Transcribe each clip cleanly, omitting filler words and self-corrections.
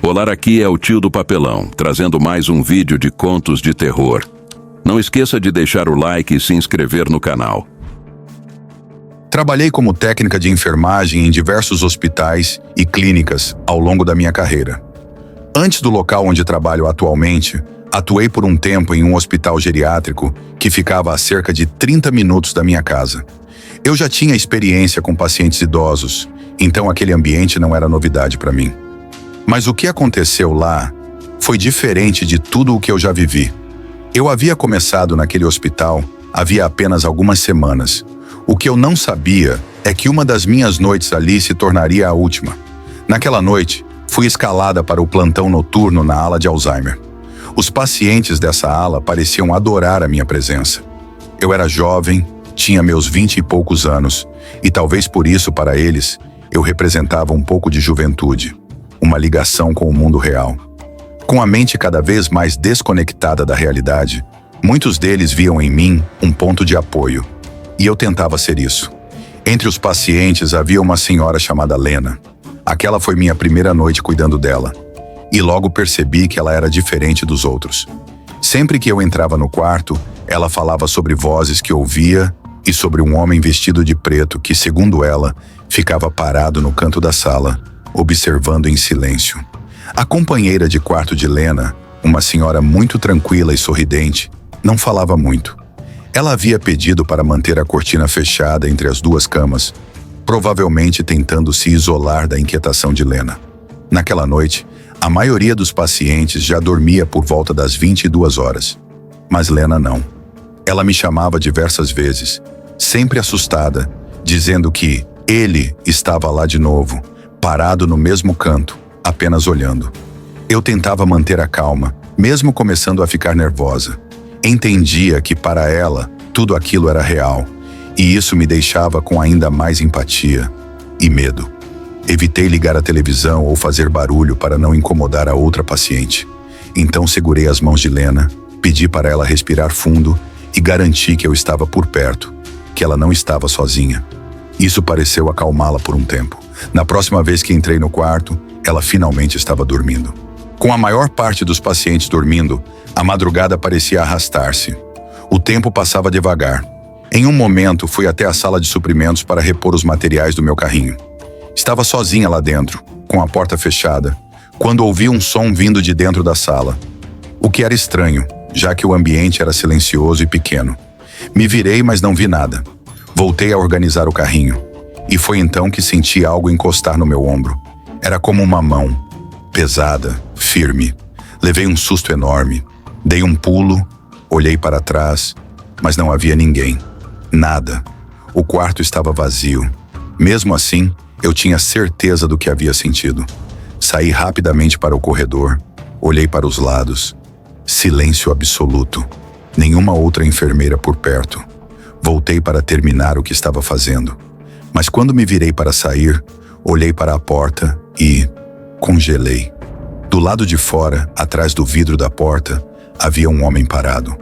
Olá, aqui é o Tio do Papelão, trazendo mais um vídeo de contos de terror. Não esqueça de deixar o like e se inscrever no canal. Trabalhei como técnica de enfermagem em diversos hospitais e clínicas ao longo da minha carreira. Antes do local onde trabalho atualmente, atuei por um tempo em um hospital geriátrico que ficava a cerca de 30 minutos da minha casa. Eu já tinha experiência com pacientes idosos, então aquele ambiente não era novidade para mim. Mas o que aconteceu lá foi diferente de tudo o que eu já vivi. Eu havia começado naquele hospital havia apenas algumas semanas. O que eu não sabia é que uma das minhas noites ali se tornaria a última. Naquela noite, fui escalada para o plantão noturno na ala de Alzheimer. Os pacientes dessa ala pareciam adorar a minha presença. Eu era jovem, tinha meus 20 e poucos anos, e talvez por isso, para eles, eu representava um pouco de juventude, uma ligação com o mundo real. Com a mente cada vez mais desconectada da realidade, muitos deles viam em mim um ponto de apoio, e eu tentava ser isso. Entre os pacientes havia uma senhora chamada Lena. Aquela foi minha primeira noite cuidando dela, e logo percebi que ela era diferente dos outros. Sempre que eu entrava no quarto, ela falava sobre vozes que ouvia e sobre um homem vestido de preto que, segundo ela, ficava parado no canto da sala, observando em silêncio. A companheira de quarto de Lena, uma senhora muito tranquila e sorridente, não falava muito. Ela havia pedido para manter a cortina fechada entre as duas camas, provavelmente tentando se isolar da inquietação de Lena. Naquela noite, a maioria dos pacientes já dormia por volta das 22 horas. Mas Lena não. Ela me chamava diversas vezes, sempre assustada, dizendo que ele estava lá de novo, parado no mesmo canto, apenas olhando. Eu tentava manter a calma, mesmo começando a ficar nervosa. Entendia que para ela, tudo aquilo era real, e isso me deixava com ainda mais empatia e medo. Evitei ligar a televisão ou fazer barulho para não incomodar a outra paciente. Então segurei as mãos de Lena, pedi para ela respirar fundo e garanti que eu estava por perto, que ela não estava sozinha. Isso pareceu acalmá-la por um tempo. Na próxima vez que entrei no quarto, ela finalmente estava dormindo. Com a maior parte dos pacientes dormindo, a madrugada parecia arrastar-se. O tempo passava devagar. Em um momento, fui até a sala de suprimentos para repor os materiais do meu carrinho. Estava sozinha lá dentro, com a porta fechada, quando ouvi um som vindo de dentro da sala. O que era estranho, já que o ambiente era silencioso e pequeno. Me virei, mas não vi nada. Voltei a organizar o carrinho. E foi então que senti algo encostar no meu ombro. Era como uma mão, pesada, firme. Levei um susto enorme. Dei um pulo, olhei para trás, mas não havia ninguém. Nada. O quarto estava vazio. Mesmo assim, eu tinha certeza do que havia sentido. Saí rapidamente para o corredor, olhei para os lados. Silêncio absoluto. Nenhuma outra enfermeira por perto. Voltei para terminar o que estava fazendo. Mas quando me virei para sair, olhei para a porta e congelei. Do lado de fora, atrás do vidro da porta, havia um homem parado.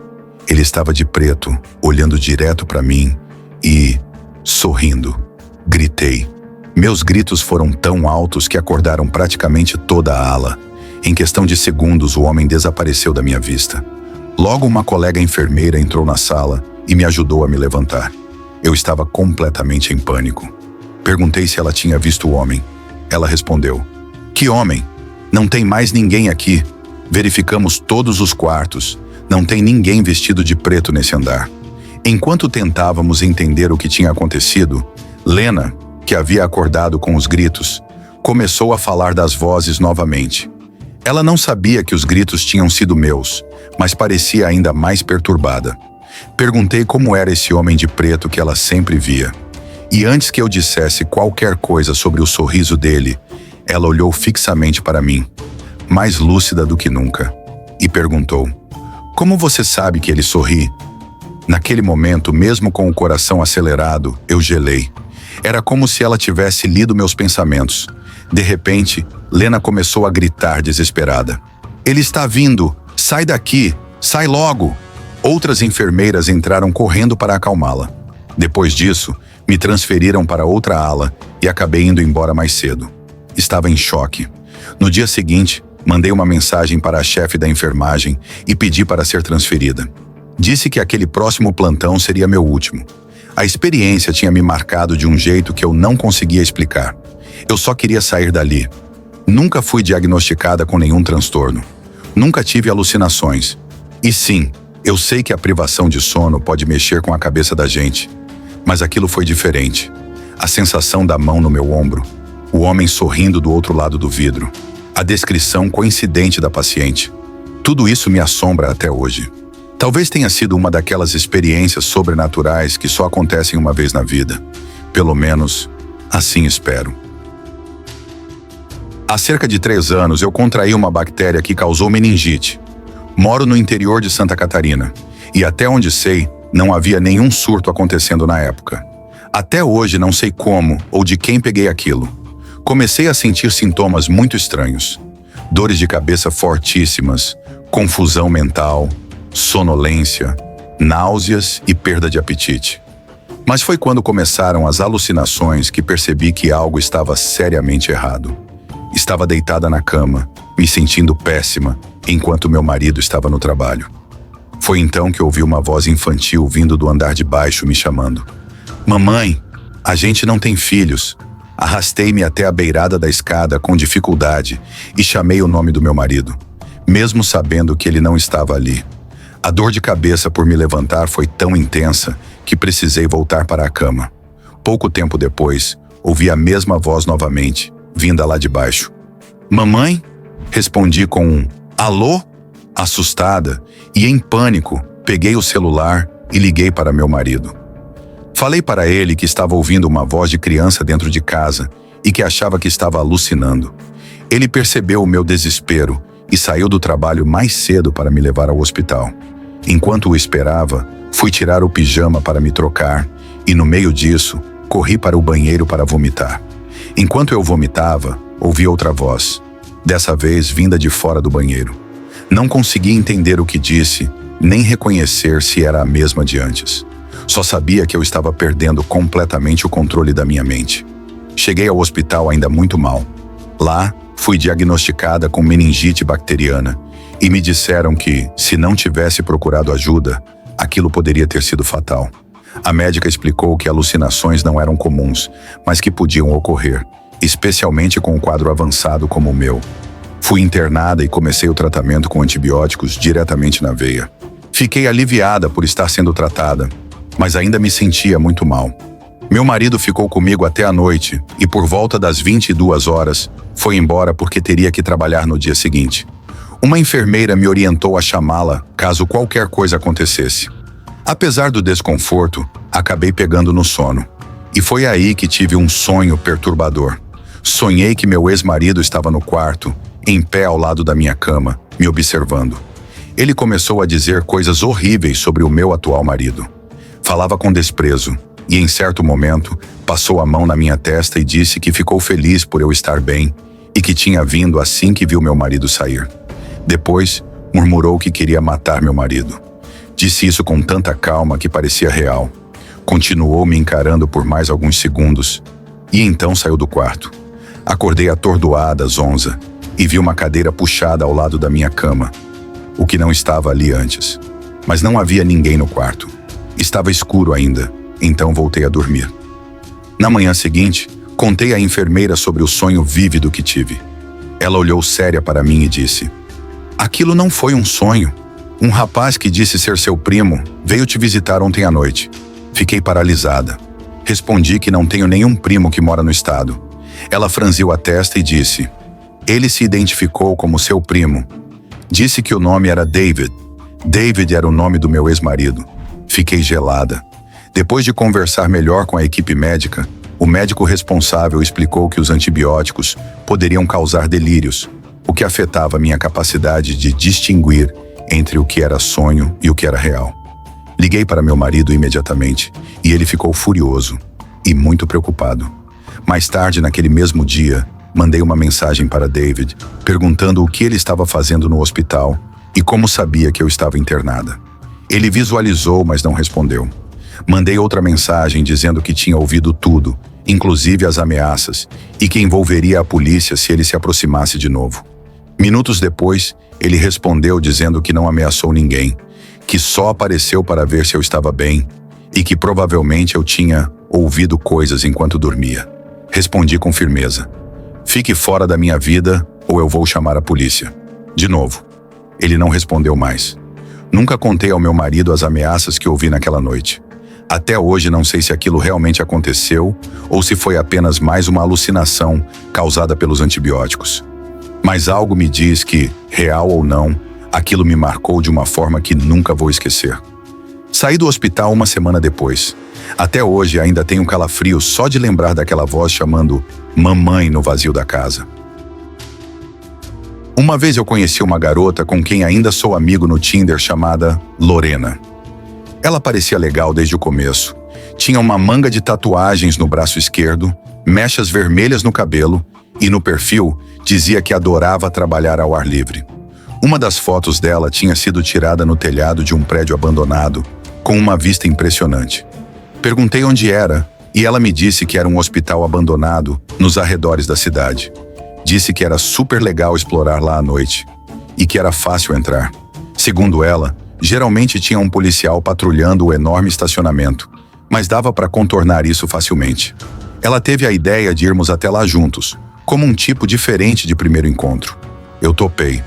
Ele estava de preto, olhando direto para mim e sorrindo. Gritei. Meus gritos foram tão altos que acordaram praticamente toda a ala. Em questão de segundos, o homem desapareceu da minha vista. Logo, uma colega enfermeira entrou na sala e me ajudou a me levantar. Eu estava completamente em pânico. Perguntei se ela tinha visto o homem. Ela respondeu: "Que homem? Não tem mais ninguém aqui. Verificamos todos os quartos. Não tem ninguém vestido de preto nesse andar." Enquanto tentávamos entender o que tinha acontecido, Lena, que havia acordado com os gritos, começou a falar das vozes novamente. Ela não sabia que os gritos tinham sido meus, mas parecia ainda mais perturbada. Perguntei como era esse homem de preto que ela sempre via. E antes que eu dissesse qualquer coisa sobre o sorriso dele, ela olhou fixamente para mim, mais lúcida do que nunca, e perguntou: "Como você sabe que ele sorri?" Naquele momento, mesmo com o coração acelerado, eu gelei. Era como se ela tivesse lido meus pensamentos. De repente, Lena começou a gritar desesperada: "Ele está vindo! Sai daqui! Sai logo!" Outras enfermeiras entraram correndo para acalmá-la. Depois disso, me transferiram para outra ala e acabei indo embora mais cedo. Estava em choque. No dia seguinte, Mandei uma mensagem para a chefe da enfermagem e pedi para ser transferida. Disse que aquele próximo plantão seria meu último. A experiência tinha me marcado de um jeito que eu não conseguia explicar. Eu só queria sair dali. Nunca fui diagnosticada com nenhum transtorno. Nunca tive alucinações. E sim, eu sei que a privação de sono pode mexer com a cabeça da gente. Mas aquilo foi diferente. A sensação da mão no meu ombro, o homem sorrindo do outro lado do vidro, a descrição coincidente da paciente. Tudo isso me assombra até hoje. Talvez tenha sido uma daquelas experiências sobrenaturais que só acontecem uma vez na vida. Pelo menos, assim espero. Há cerca de 3 anos eu contraí uma bactéria que causou meningite. Moro no interior de Santa Catarina e até onde sei, não havia nenhum surto acontecendo na época. Até hoje não sei como ou de quem peguei aquilo. Comecei a sentir sintomas muito estranhos. Dores de cabeça fortíssimas, confusão mental, sonolência, náuseas e perda de apetite. Mas foi quando começaram as alucinações que percebi que algo estava seriamente errado. Estava deitada na cama, me sentindo péssima, enquanto meu marido estava no trabalho. Foi então que ouvi uma voz infantil vindo do andar de baixo me chamando. Mamãe, a gente não tem filhos. Arrastei-me até a beirada da escada com dificuldade e chamei o nome do meu marido, mesmo sabendo que ele não estava ali. A dor de cabeça por me levantar foi tão intensa que precisei voltar para a cama. Pouco tempo depois, ouvi a mesma voz novamente, vinda lá de baixo. Mamãe? Respondi com um alô? Assustada e em pânico, peguei o celular e liguei para meu marido. Falei para ele que estava ouvindo uma voz de criança dentro de casa e que achava que estava alucinando. Ele percebeu o meu desespero e saiu do trabalho mais cedo para me levar ao hospital. Enquanto o esperava, fui tirar o pijama para me trocar e, no meio disso, corri para o banheiro para vomitar. Enquanto eu vomitava, ouvi outra voz, dessa vez vinda de fora do banheiro. Não consegui entender o que disse, nem reconhecer se era a mesma de antes. Só sabia que eu estava perdendo completamente o controle da minha mente. Cheguei ao hospital ainda muito mal. Lá, fui diagnosticada com meningite bacteriana e me disseram que, se não tivesse procurado ajuda, aquilo poderia ter sido fatal. A médica explicou que alucinações não eram comuns, mas que podiam ocorrer, especialmente com um quadro avançado como o meu. Fui internada e comecei o tratamento com antibióticos diretamente na veia. Fiquei aliviada por estar sendo tratada, mas ainda me sentia muito mal. Meu marido ficou comigo até a noite e por volta das 22 horas foi embora porque teria que trabalhar no dia seguinte. Uma enfermeira me orientou a chamá-la caso qualquer coisa acontecesse. Apesar do desconforto, acabei pegando no sono. E foi aí que tive um sonho perturbador. Sonhei que meu ex-marido estava no quarto, em pé ao lado da minha cama, me observando. Ele começou a dizer coisas horríveis sobre o meu atual marido. Falava com desprezo e, em certo momento, passou a mão na minha testa e disse que ficou feliz por eu estar bem e que tinha vindo assim que viu meu marido sair. Depois, murmurou que queria matar meu marido. Disse isso com tanta calma que parecia real. Continuou me encarando por mais alguns segundos e então saiu do quarto. Acordei atordoada, zonza, e vi uma cadeira puxada ao lado da minha cama, o que não estava ali antes. Mas não havia ninguém no quarto. Estava escuro ainda, então voltei a dormir. Na manhã seguinte, contei à enfermeira sobre o sonho vívido que tive. Ela olhou séria para mim e disse: "Aquilo não foi um sonho. Um rapaz que disse ser seu primo veio te visitar ontem à noite." Fiquei paralisada. Respondi que não tenho nenhum primo que mora no estado. Ela franziu a testa e disse: "Ele se identificou como seu primo. Disse que o nome era David. David era o nome do meu ex-marido." Fiquei gelada. Depois de conversar melhor com a equipe médica, o médico responsável explicou que os antibióticos poderiam causar delírios, o que afetava minha capacidade de distinguir entre o que era sonho e o que era real. Liguei para meu marido imediatamente e ele ficou furioso e muito preocupado. Mais tarde, naquele mesmo dia, mandei uma mensagem para David perguntando o que ele estava fazendo no hospital e como sabia que eu estava internada. Ele visualizou, mas não respondeu. Mandei outra mensagem dizendo que tinha ouvido tudo, inclusive as ameaças, e que envolveria a polícia se ele se aproximasse de novo. Minutos depois, ele respondeu dizendo que não ameaçou ninguém, que só apareceu para ver se eu estava bem e que provavelmente eu tinha ouvido coisas enquanto dormia. Respondi com firmeza: fique fora da minha vida ou eu vou chamar a polícia. De novo, ele não respondeu mais. Nunca contei ao meu marido as ameaças que ouvi naquela noite. Até hoje não sei se aquilo realmente aconteceu ou se foi apenas mais uma alucinação causada pelos antibióticos. Mas algo me diz que, real ou não, aquilo me marcou de uma forma que nunca vou esquecer. Saí do hospital uma semana depois. Até hoje ainda tenho calafrio só de lembrar daquela voz chamando mamãe no vazio da casa. Uma vez eu conheci uma garota com quem ainda sou amigo no Tinder chamada Lorena. Ela parecia legal desde o começo. Tinha uma manga de tatuagens no braço esquerdo, mechas vermelhas no cabelo e no perfil dizia que adorava trabalhar ao ar livre. Uma das fotos dela tinha sido tirada no telhado de um prédio abandonado, com uma vista impressionante. Perguntei onde era e ela me disse que era um hospital abandonado nos arredores da cidade. Disse que era super legal explorar lá à noite e que era fácil entrar. Segundo ela, geralmente tinha um policial patrulhando o enorme estacionamento, mas dava para contornar isso facilmente. Ela teve a ideia de irmos até lá juntos, como um tipo diferente de primeiro encontro. Eu topei.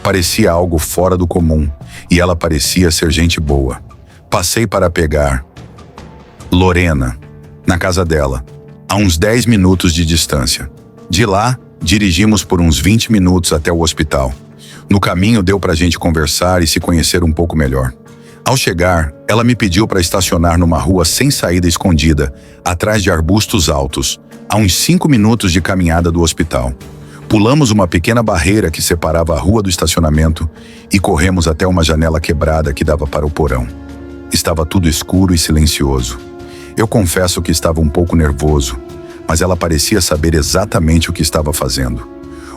Parecia algo fora do comum e ela parecia ser gente boa. Passei para pegar Lorena na casa dela, a uns 10 minutos de distância. De lá, dirigimos por uns 20 minutos até o hospital. No caminho deu pra gente conversar e se conhecer um pouco melhor. Ao chegar, ela me pediu para estacionar numa rua sem saída escondida, atrás de arbustos altos, a uns 5 minutos de caminhada do hospital. Pulamos uma pequena barreira que separava a rua do estacionamento e corremos até uma janela quebrada que dava para o porão. Estava tudo escuro e silencioso. Eu confesso que estava um pouco nervoso, mas ela parecia saber exatamente o que estava fazendo.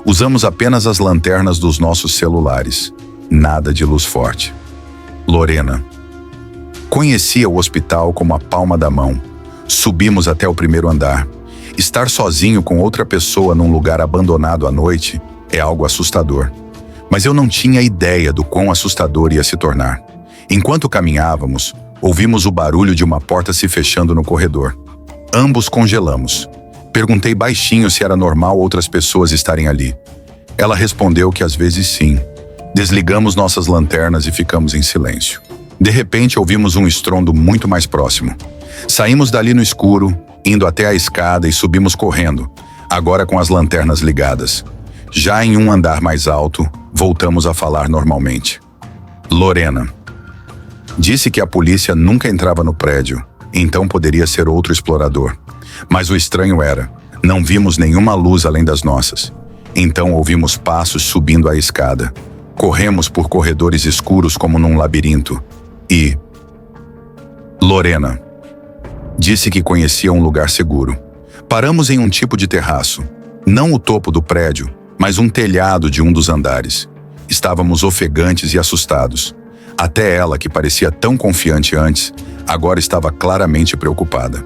Usamos apenas as lanternas dos nossos celulares. Nada de luz forte. Lorena. Conhecia o hospital como a palma da mão. Subimos até o primeiro andar. Estar sozinho com outra pessoa num lugar abandonado à noite é algo assustador. Mas eu não tinha ideia do quão assustador ia se tornar. Enquanto caminhávamos, ouvimos o barulho de uma porta se fechando no corredor. Ambos congelamos. Perguntei baixinho se era normal outras pessoas estarem ali. Ela respondeu que às vezes sim. Desligamos nossas lanternas e ficamos em silêncio. De repente ouvimos um estrondo muito mais próximo. Saímos dali no escuro, indo até a escada e subimos correndo, agora com as lanternas ligadas. Já em um andar mais alto, voltamos a falar normalmente. Lorena. Disse que a polícia nunca entrava no prédio, então poderia ser outro explorador. Mas o estranho era, não vimos nenhuma luz além das nossas. Então ouvimos passos subindo a escada. Corremos por corredores escuros como num labirinto. E... Lorena. Disse que conhecia um lugar seguro. Paramos em um tipo de terraço. Não o topo do prédio, mas um telhado de um dos andares. Estávamos ofegantes e assustados. Até ela, que parecia tão confiante antes, agora estava claramente preocupada.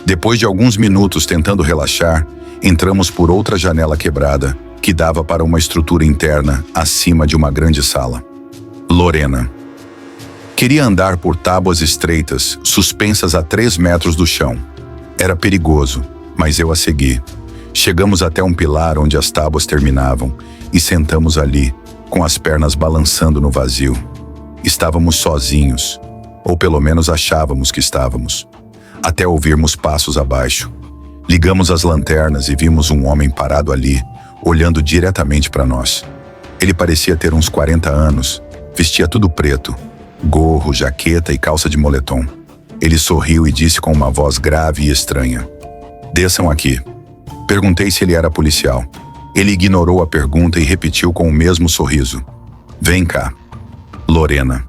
Depois de alguns minutos tentando relaxar, entramos por outra janela quebrada, que dava para uma estrutura interna acima de uma grande sala. Lorena. Queria andar por tábuas estreitas, suspensas a 3 metros do chão. Era perigoso, mas eu a segui. Chegamos até um pilar onde as tábuas terminavam e sentamos ali, com as pernas balançando no vazio. Estávamos sozinhos, ou pelo menos achávamos que estávamos, até ouvirmos passos abaixo. Ligamos as lanternas e vimos um homem parado ali, olhando diretamente para nós. Ele parecia ter uns 40 anos, vestia tudo preto, gorro, jaqueta e calça de moletom. Ele sorriu e disse com uma voz grave e estranha: "Desçam aqui." Perguntei se ele era policial. Ele ignorou a pergunta e repetiu com o mesmo sorriso: "Vem cá, Lorena."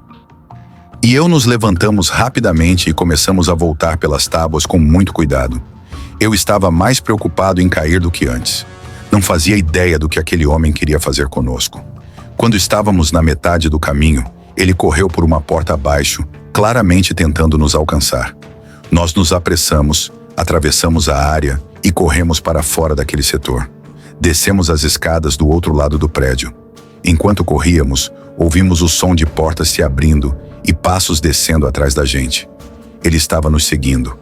E eu nos levantamos rapidamente e começamos a voltar pelas tábuas com muito cuidado. Eu estava mais preocupado em cair do que antes. Não fazia ideia do que aquele homem queria fazer conosco. Quando estávamos na metade do caminho, ele correu por uma porta abaixo, claramente tentando nos alcançar. Nós nos apressamos, atravessamos a área e corremos para fora daquele setor. Descemos as escadas do outro lado do prédio. Enquanto corríamos, ouvimos o som de portas se abrindo e passos descendo atrás da gente. Ele estava nos seguindo.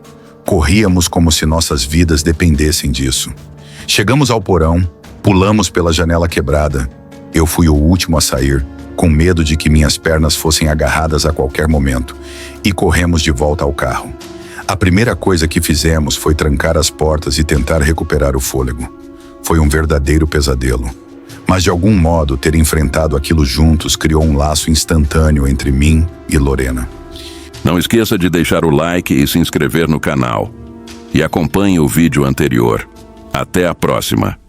Corríamos como se nossas vidas dependessem disso. Chegamos ao porão, pulamos pela janela quebrada. Eu fui o último a sair, com medo de que minhas pernas fossem agarradas a qualquer momento, e corremos de volta ao carro. A primeira coisa que fizemos foi trancar as portas e tentar recuperar o fôlego. Foi um verdadeiro pesadelo. Mas de algum modo, ter enfrentado aquilo juntos criou um laço instantâneo entre mim e Lorena. Não esqueça de deixar o like e se inscrever no canal. E acompanhe o vídeo anterior. Até a próxima!